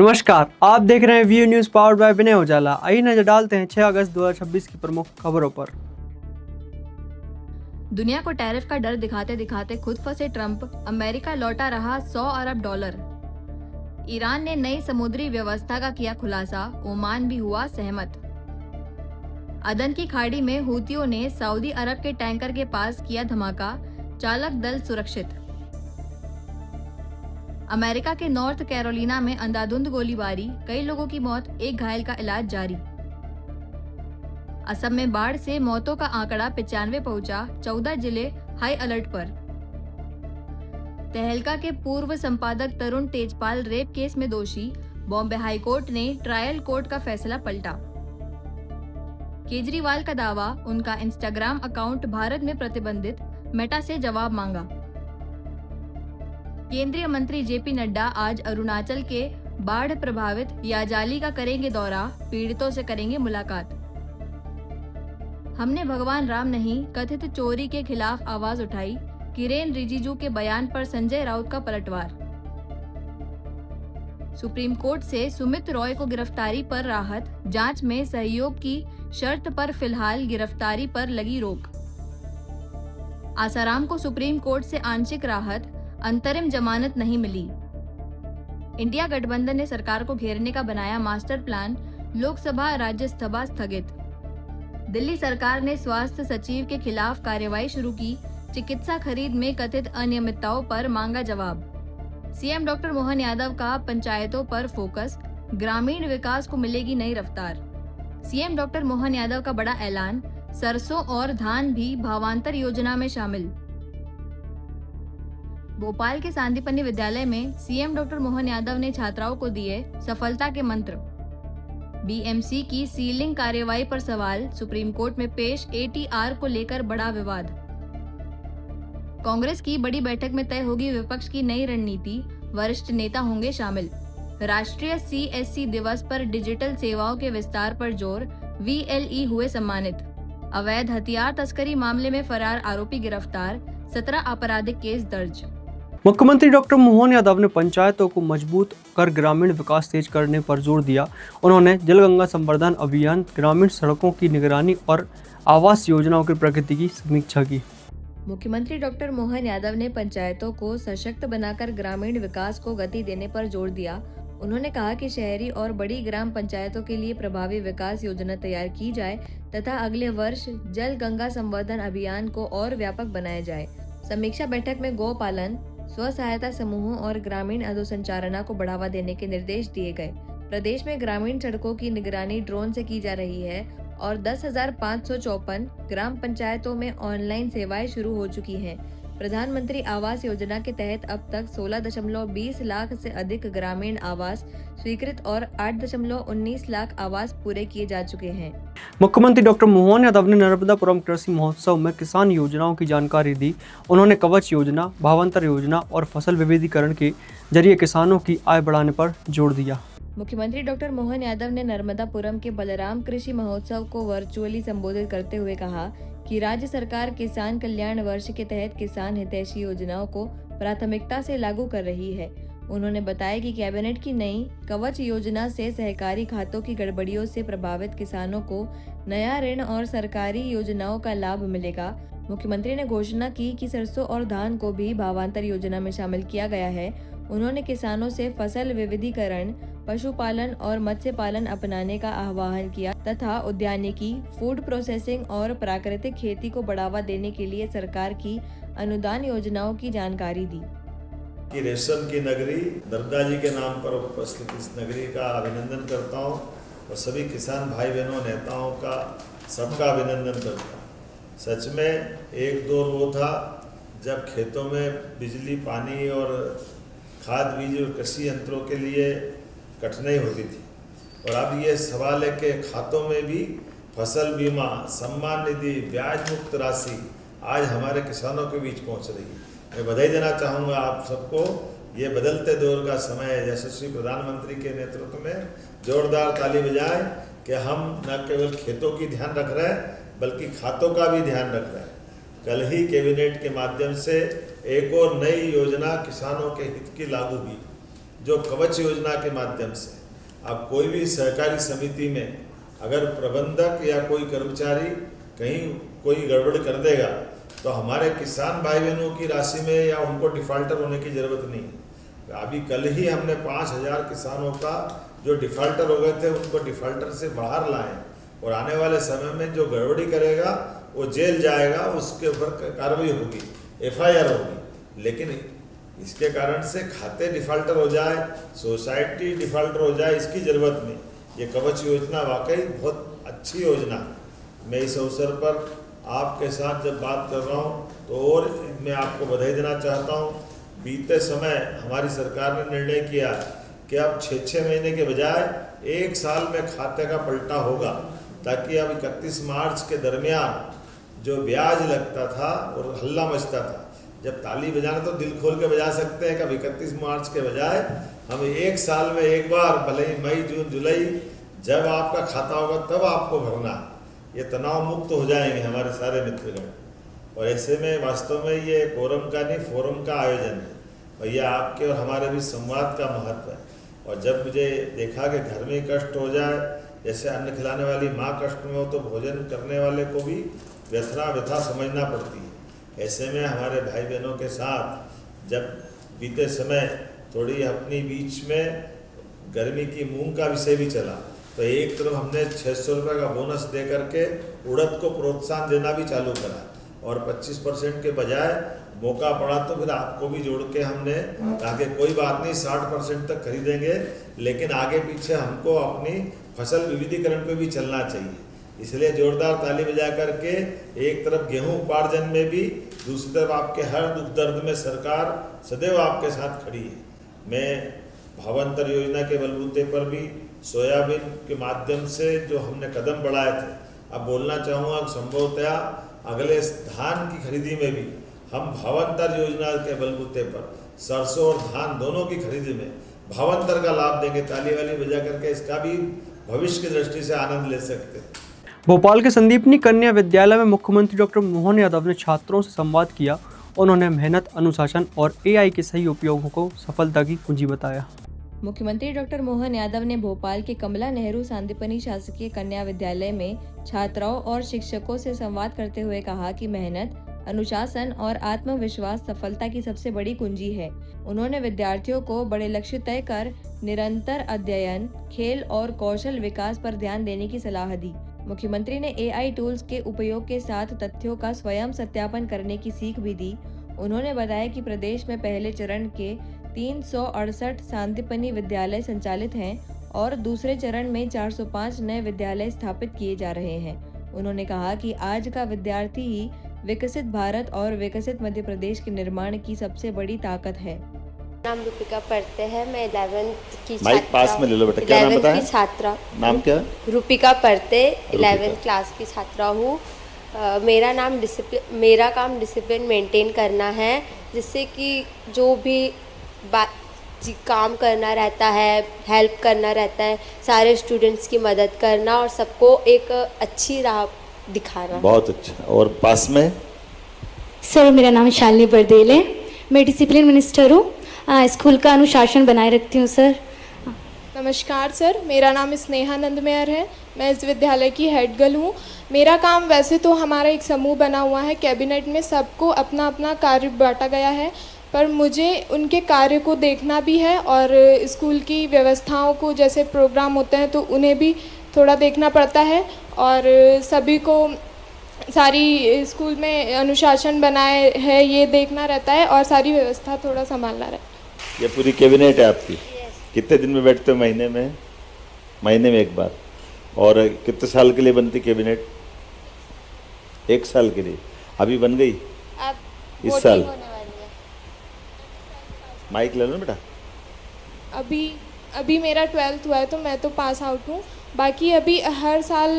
नमस्कार, आप देख रहे हैं व्यू न्यूज पावर्ड बाय विनय उजाला। आइए नजर डालते हैं 6 अगस्त 2026 की प्रमुख खबरों पर। दुनिया को टैरिफ का डर दिखाते दिखाते खुद फंसे ट्रंप, अमेरिका लौटा रहा $100 अरब। ईरान ने नई समुद्री व्यवस्था का किया खुलासा, ओमान भी हुआ सहमत। अदन की खाड़ी में हूतियों ने सऊदी अरब के टैंकर के पास किया धमाका, चालक दल सुरक्षित। अमेरिका के नॉर्थ कैरोलिना में अंधाधुंध गोलीबारी, कई लोगों की मौत, एक घायल का इलाज जारी। असम में बाढ़ से मौतों का आंकड़ा 95 पहुंचा, 14 जिले हाई अलर्ट पर। तहलका के पूर्व संपादक तरुण तेजपाल रेप केस में दोषी, बॉम्बे हाईकोर्ट ने ट्रायल कोर्ट का फैसला पलटा। केजरीवाल का दावा, उनका इंस्टाग्राम अकाउंट भारत में प्रतिबंधित, मेटा से जवाब मांगा। केंद्रीय मंत्री जेपी नड्डा आज अरुणाचल के बाढ़ प्रभावित याजाली का करेंगे दौरा, पीड़ितों से करेंगे मुलाकात। हमने भगवान राम नहीं, कथित चोरी के खिलाफ आवाज उठाई, किरेन रिजिजू के बयान पर संजय राउत का पलटवार। सुप्रीम कोर्ट से सुमित रॉय को गिरफ्तारी पर राहत, जांच में सहयोग की शर्त पर फिलहाल गिरफ्तारी पर लगी रोक। आसाराम को सुप्रीम कोर्ट से आंशिक राहत, अंतरिम जमानत नहीं मिली। इंडिया गठबंधन ने सरकार को घेरने का बनाया मास्टर प्लान, लोकसभा राज्यसभा स्थगित। दिल्ली सरकार ने स्वास्थ्य सचिव के खिलाफ कार्रवाई शुरू की, चिकित्सा खरीद में कथित अनियमितताओं पर मांगा जवाब। सीएम डॉक्टर मोहन यादव का पंचायतों पर फोकस, ग्रामीण विकास को मिलेगी नई रफ्तार। सीएम डॉक्टर मोहन यादव का बड़ा ऐलान, सरसों और धान भी भावांतर योजना में शामिल। भोपाल के सांदीपनि विद्यालय में सीएम डॉक्टर मोहन यादव ने छात्राओं को दिए सफलता के मंत्र। बीएमसी की सीलिंग कार्यवाही पर सवाल, सुप्रीम कोर्ट में पेश एटीआर को लेकर बड़ा विवाद। कांग्रेस की बड़ी बैठक में तय होगी विपक्ष की नई रणनीति, वरिष्ठ नेता होंगे शामिल। राष्ट्रीय सीएससी दिवस पर डिजिटल सेवाओं के विस्तार पर जोर, वीएलई हुए सम्मानित। अवैध हथियार तस्करी मामले में फरार आरोपी गिरफ्तार, 17 आपराधिक केस दर्ज। मुख्यमंत्री डॉक्टर मोहन यादव ने पंचायतों को मजबूत कर ग्रामीण विकास तेज करने पर जोर दिया। उन्होंने जलगंगा संवर्धन अभियान, ग्रामीण सड़कों की निगरानी और आवास योजनाओं की प्रगति की समीक्षा की। मुख्यमंत्री डॉक्टर मोहन यादव ने पंचायतों को सशक्त बनाकर ग्रामीण विकास को गति देने पर जोर दिया। उन्होंने कहा कि शहरी और बड़ी ग्राम पंचायतों के लिए प्रभावी विकास योजना तैयार की जाए तथा अगले वर्ष जल गंगा संवर्धन अभियान को और व्यापक बनाया जाए। समीक्षा बैठक में गौ पालन, स्व सहायता समूहों और ग्रामीण अधोसंचारना को बढ़ावा देने के निर्देश दिए गए। प्रदेश में ग्रामीण सड़कों की निगरानी ड्रोन से की जा रही है और 10,554 ग्राम पंचायतों में ऑनलाइन सेवाएं शुरू हो चुकी हैं। प्रधानमंत्री आवास योजना के तहत अब तक 16.20 लाख से अधिक ग्रामीण आवास स्वीकृत और 8.19 लाख आवास पूरे किए जा चुके हैं। मुख्यमंत्री डॉक्टर मोहन यादव ने नर्मदापुरम कृषि महोत्सव में किसान योजनाओं की जानकारी दी। उन्होंने कवच योजना, भावांतर योजना और फसल विविधीकरण के जरिए किसानों की आय बढ़ाने पर जोर दिया। मुख्यमंत्री डॉक्टर मोहन यादव ने नर्मदापुरम के बलराम कृषि महोत्सव को वर्चुअली संबोधित करते हुए कहा कि राज्य सरकार किसान कल्याण वर्ष के तहत किसान हितैषी योजनाओं को प्राथमिकता से लागू कर रही है। उन्होंने बताया कि कैबिनेट की नई कवच योजना से सहकारी खातों की गड़बड़ियों से प्रभावित किसानों को नया ऋण और सरकारी योजनाओं का लाभ मिलेगा। मुख्यमंत्री ने घोषणा की कि सरसों और धान को भी भावांतर योजना में शामिल किया गया है। उन्होंने किसानों से फसल विविधीकरण, पशुपालन और मत्स्य पालन अपनाने का आह्वान किया तथा उद्यानिकी, फूड प्रोसेसिंग और प्राकृतिक खेती को बढ़ावा देने के लिए सरकार की अनुदान योजनाओं की जानकारी दी। कि रेशम की नगरी नर्मदा जी के नाम पर उपस्थित इस नगरी का अभिनंदन करता हूँ और सभी किसान भाई बहनों, नेताओं का सबका अभिनंदन करता हूँ। सच में एक दौर वो था जब खेतों में बिजली, पानी और खाद, बीज और कृषि यंत्रों के लिए कठिनाई होती थी और अब ये सवाल है कि खातों में भी फसल बीमा, सम्मान निधि, ब्याज मुक्त राशि आज हमारे किसानों के बीच पहुंच रही है। मैं बधाई देना चाहूँगा आप सबको। ये बदलते दौर का समय है। यशस्वी प्रधानमंत्री के नेतृत्व में जोरदार ताली बजाएं कि हम न केवल खेतों की ध्यान रख रहे हैं बल्कि खातों का भी ध्यान रख रहे हैं। कल ही कैबिनेट के माध्यम से एक और नई योजना किसानों के हित की लागू हुई। जो कवच योजना के माध्यम से अब कोई भी सहकारी समिति में अगर प्रबंधक या कोई कर्मचारी कहीं कोई गड़बड़ कर देगा तो हमारे किसान भाई बहनों की राशि में या उनको डिफाल्टर होने की ज़रूरत नहीं है। अभी कल ही हमने 5,000 किसानों का जो डिफाल्टर हो गए थे उनको डिफाल्टर से बाहर लाए और आने वाले समय में जो गड़बड़ी करेगा वो जेल जाएगा, उसके ऊपर कार्रवाई होगी, FIR होगी। लेकिन इसके कारण से खाते डिफाल्टर हो जाए, सोसाइटी डिफाल्टर हो जाए, इसकी ज़रूरत नहीं। ये कवच योजना वाकई बहुत अच्छी योजना है। मैं इस अवसर पर आपके साथ जब बात कर रहा हूँ तो और मैं आपको बधाई देना चाहता हूँ। बीते समय हमारी सरकार ने निर्णय किया कि अब 6-6 महीने के बजाय 1 साल में खाते का पलटा होगा, ताकि अब 31 मार्च के दरमियान जो ब्याज लगता था और हल्ला मचता था, जब ताली बजाना तो दिल खोल के बजा सकते हैं कि अब 31 मार्च के बजाय हम 1 साल में एक बार, भले ही मई जून जुलाई, जब आपका खाता होगा तब आपको भरना। ये तनाव मुक्त हो जाएंगे हमारे सारे मित्रगण। और ऐसे में वास्तव में ये कोरम का नहीं, फोरम का आयोजन है और ये आपके और हमारे भी संवाद का महत्व है। और जब मुझे देखा कि घर में कष्ट हो जाए, जैसे अन्न खिलाने वाली माँ कष्ट में हो तो भोजन करने वाले को भी व्यथा समझना पड़ती है। ऐसे में हमारे भाई बहनों के साथ जब बीते समय थोड़ी अपनी बीच में गर्मी की मूंग का विषय भी चला, तो एक तरफ हमने 600 रुपये का बोनस दे करके उड़द को प्रोत्साहन देना भी चालू करा और 25% के बजाय मौका पड़ा तो फिर आपको भी जोड़ के हमने कहा कि कोई बात नहीं, 60% तक खरीदेंगे, लेकिन आगे पीछे हमको अपनी फसल विविधीकरण पे भी चलना चाहिए। इसलिए जोरदार ताली बजा करके एक तरफ गेहूं उपार्जन में भी, दूसरी तरफ आपके हर दुख दर्द में सरकार सदैव आपके साथ खड़ी है। मैं भावांतर योजना के बलबूते पर भी सोयाबीन के माध्यम से जो हमने कदम बढ़ाए थे, अब बोलना चाहूँगा संभवतया अगले धान की खरीदी में भी हम भावांतर योजना के बलबूते पर सरसों और धान दोनों की खरीदी में भावांतर का लाभ देंगे। ताली वाली बजा करके इसका भी भविष्य की दृष्टि से आनंद ले सकते हैं। भोपाल के संदीपनी कन्या विद्यालय में मुख्यमंत्री डॉक्टर मोहन यादव ने छात्रों से संवाद किया। उन्होंने मेहनत, अनुशासन और AI के सही उपयोग को सफलता की कुंजी बताया। मुख्यमंत्री डॉक्टर मोहन यादव ने भोपाल के कमला नेहरू सांदीपनि शासकीय कन्या विद्यालय में छात्राओं और शिक्षकों से संवाद करते हुए कहा कि मेहनत, अनुशासन और आत्मविश्वास सफलता की सबसे बड़ी कुंजी है। उन्होंने विद्यार्थियों को बड़े लक्ष्य तय कर निरंतर अध्ययन, खेल और कौशल विकास पर ध्यान देने की सलाह दी। मुख्यमंत्री ने AI टूल्स के उपयोग के साथ तथ्यों का स्वयं सत्यापन करने की सीख भी दी। उन्होंने बताया कि प्रदेश में पहले चरण के 368 सांदीपनि विद्यालय संचालित हैं और दूसरे चरण में 405 नए विद्यालय स्थापित किए जा रहे हैं। उन्होंने कहा कि आज का विद्यार्थी ही विकसित भारत और विकसित मध्य प्रदेश के निर्माण की सबसे बड़ी ताकत है। नाम रूपिका परते है, मैं 11th की माइक पास में ले लो बेटा, क्या नाम बताया? की छात्रा। नाम क्या? रूपिका परते, 11th क्लास की छात्रा हूँ। मेरा काम डिसिप्लिन मेंटेन करना है, जिससे कि जो भी काम करना रहता है, हेल्प करना रहता है, सारे स्टूडेंट्स की मदद करना और सबको एक अच्छी राह दिखाना। बहुत अच्छा। और पास में? सर, मेरा नाम शालिनी बरदेल है, मैं डिसिप्लिन मिनिस्टर हूँ। स्कूल का अनुशासन बनाए रखती हूँ सर। नमस्कार सर, मेरा नाम स्नेहा नंदमेयर है, मैं इस विद्यालय की हेड गर्ल हूँ। मेरा काम, वैसे तो हमारा एक समूह बना हुआ है, कैबिनेट में सबको अपना अपना कार्य बांटा गया है, पर मुझे उनके कार्य को देखना भी है और स्कूल की व्यवस्थाओं को, जैसे प्रोग्राम होते हैं तो उन्हें भी थोड़ा देखना पड़ता है और सभी को सारी स्कूल में अनुशासन बनाए है ये देखना रहता है और सारी व्यवस्था थोड़ा संभालना रहता है। ये पूरी कैबिनेट है आपकी? कितने दिन में बैठते हो? महीने में? महीने में एक बार। और कितने साल के लिए बनती कैबिनेट? 1 साल के लिए। अभी बन गई? अब इस साल? होने वाली है। माइक ले लो बेटा। अभी मेरा 12th हुआ है तो मैं तो पास आउट हूँ, बाकी अभी हर साल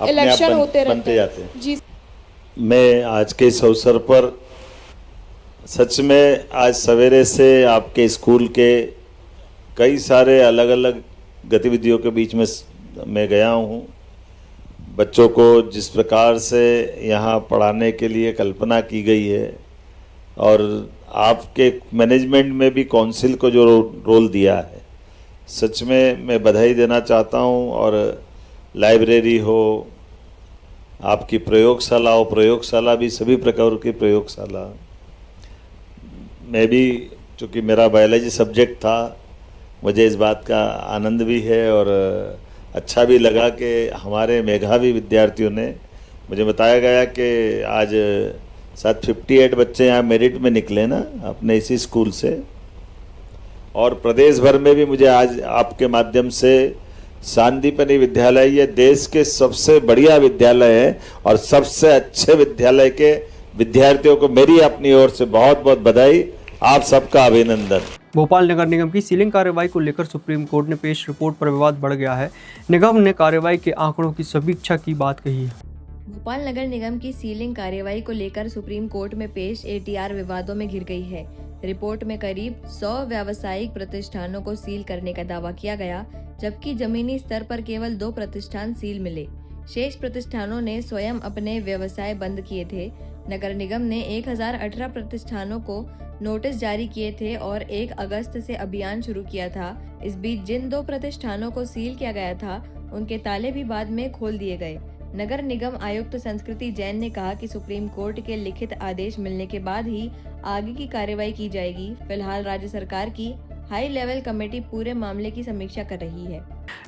इलेक्शन होते बनते रहते जाते हैं। जी। मैं आज के इस अवसर पर सच में आज सवेरे से आपके स्कूल के कई सारे अलग अलग गतिविधियों के बीच में मैं गया हूँ। बच्चों को जिस प्रकार से यहाँ पढ़ाने के लिए कल्पना की गई है और आपके मैनेजमेंट में भी काउंसिल को जो रोल दिया है, सच में मैं बधाई देना चाहता हूं। और लाइब्रेरी हो, आपकी प्रयोगशाला हो, प्रयोगशाला भी सभी प्रकार की प्रयोगशाला। मैं भी, चूँकि मेरा बायोलॉजी सब्जेक्ट था, मुझे इस बात का आनंद भी है और अच्छा भी लगा कि हमारे मेधावी विद्यार्थियों ने, मुझे बताया गया कि आज शायद 58 बच्चे यहाँ मेरिट में निकले ना अपने इसी स्कूल से। और प्रदेश भर में भी मुझे आज आपके माध्यम से शांतिपनी विद्यालय ये देश के सबसे बढ़िया विद्यालय है और सबसे अच्छे विद्यालय के विद्यार्थियों को मेरी अपनी ओर से बहुत बहुत बधाई, आप सबका अभिनंदन। भोपाल नगर निगम की सीलिंग कार्रवाई को लेकर सुप्रीम कोर्ट ने पेश रिपोर्ट पर विवाद बढ़ गया है। निगम ने कार्रवाई के आंकड़ों की समीक्षा की बात कही है। भोपाल नगर निगम की सीलिंग कार्यवाही को लेकर सुप्रीम कोर्ट में पेश एटीआर विवादों में घिर गई है। रिपोर्ट में करीब 100 व्यावसायिक प्रतिष्ठानों को सील करने का दावा किया गया, जबकि जमीनी स्तर पर केवल 2 प्रतिष्ठान सील मिले। शेष प्रतिष्ठानों ने स्वयं अपने व्यवसाय बंद किए थे। नगर निगम ने 1018 प्रतिष्ठानों को नोटिस जारी किए थे और 1 अगस्त से अभियान शुरू किया था। इस बीच जिन 2 प्रतिष्ठानों को सील किया गया था, उनके ताले भी बाद में खोल दिए गए। नगर निगम आयुक्त संस्कृति जैन ने कहा कि सुप्रीम कोर्ट के लिखित आदेश मिलने के बाद ही आगे की कार्रवाई की जाएगी। फिलहाल राज्य सरकार की हाई लेवल कमेटी पूरे मामले की समीक्षा कर रही है।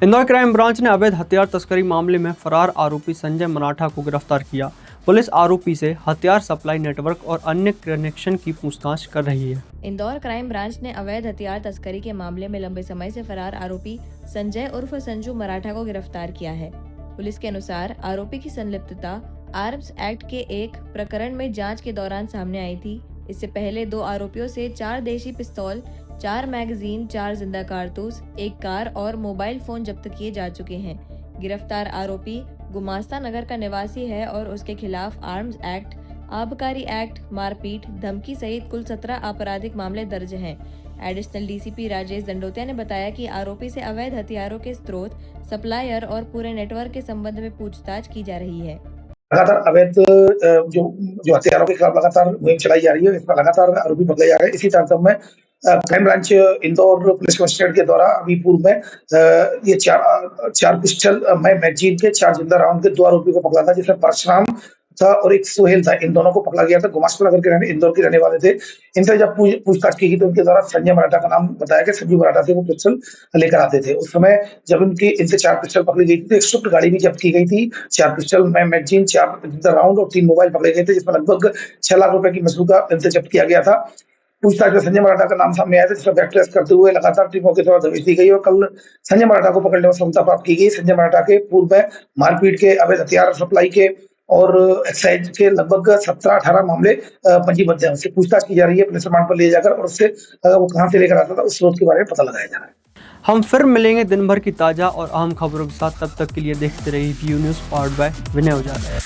इंदौर क्राइम ब्रांच ने अवैध हथियार तस्करी मामले में फरार आरोपी संजय मराठा को गिरफ्तार किया। पुलिस आरोपी से हथियार सप्लाई नेटवर्क और अन्य कनेक्शन की पूछताछ कर रही है। इंदौर क्राइम ब्रांच ने अवैध हथियार तस्करी के मामले में लंबे समय से फरार आरोपी संजय उर्फ संजू मराठा को गिरफ्तार किया है। पुलिस के अनुसार आरोपी की संलिप्तता आर्म्स एक्ट के एक प्रकरण में जांच के दौरान सामने आई थी। इससे पहले 2 आरोपियों से 4 देशी पिस्तौल, 4 मैगजीन, 4 जिंदा कारतूस, 1 कार और मोबाइल फोन जब्त किए जा चुके हैं। गिरफ्तार आरोपी गुमास्ता नगर का निवासी है और उसके खिलाफ आर्म्स एक्ट, आबकारी एक्ट, मारपीट, धमकी सहित कुल 17 आपराधिक मामले दर्ज हैं। एडिशनल डीसीपी राजेश दंडोतिया ने बताया कि आरोपी से अवैध हथियारों के स्रोत, सप्लायर और पूरे नेटवर्क के संबंध में पूछताछ की जा रही है। लगातार अवैध जो हथियारों के खिलाफ लगातार मुहिम चलाई जा रही है, इसमें लगातार आरोपी पकड़े जा रहे हैं। इसी तारतम्य में crime branch Indore police commissionerate के द्वारा अभी पूर्व में ये 4 पिस्टल मैगजीन के 4 जिंदा राउंड के 2 आरोपियों को पकड़ा था, जिसमें परशुराम था और एक सोहेल था। इन दोनों को पकड़ा गया था। गुमास्ता नगर के इंदौर के रहने वाले थे। इनसे जब पूछताछ की गई तो उनके द्वारा संजय मराठा का नाम बताया गया। संजू मराठा से वो पिस्टल लेकर आते थे। उस समय जब इनसे 4 पिस्टल पकड़ी गई थी तो एक स्विफ्ट गाड़ी भी जब्त की गई थी। 4 पिस्टल मैगजीन, 4 जिंदा राउंड और 3 मोबाइल पकड़े गए थे, जिसमें लगभग 6 लाख रुपए की मसरूका इनसे जब्त किया गया था। पूछताछ में संजय मराठा का नाम सामने आया था, जिसका बैक ट्रेस करते हुए लगातार टीमों के द्वारा दबिश दी गई और कल संजय मराठा को पकड़ने में सफलता प्राप्त की गई। संजय मराठा के पूर्व में मारपीट के, अवैध हथियार सप्लाई के और एक्साइज के लगभग 17-18 मामले पंजीबद्ध हैं। उससे पूछताछ की जा रही है पुलिस रिमांड पर ले जाकर, और उससे वो कहां से लेकर आता था उस स्रोत के बारे में पता लगाया जा रहा है। हम फिर मिलेंगे दिन भर की ताजा और अहम खबरों के साथ। तब तक के लिए देखते रहिए view news powered by Vinay Ujala.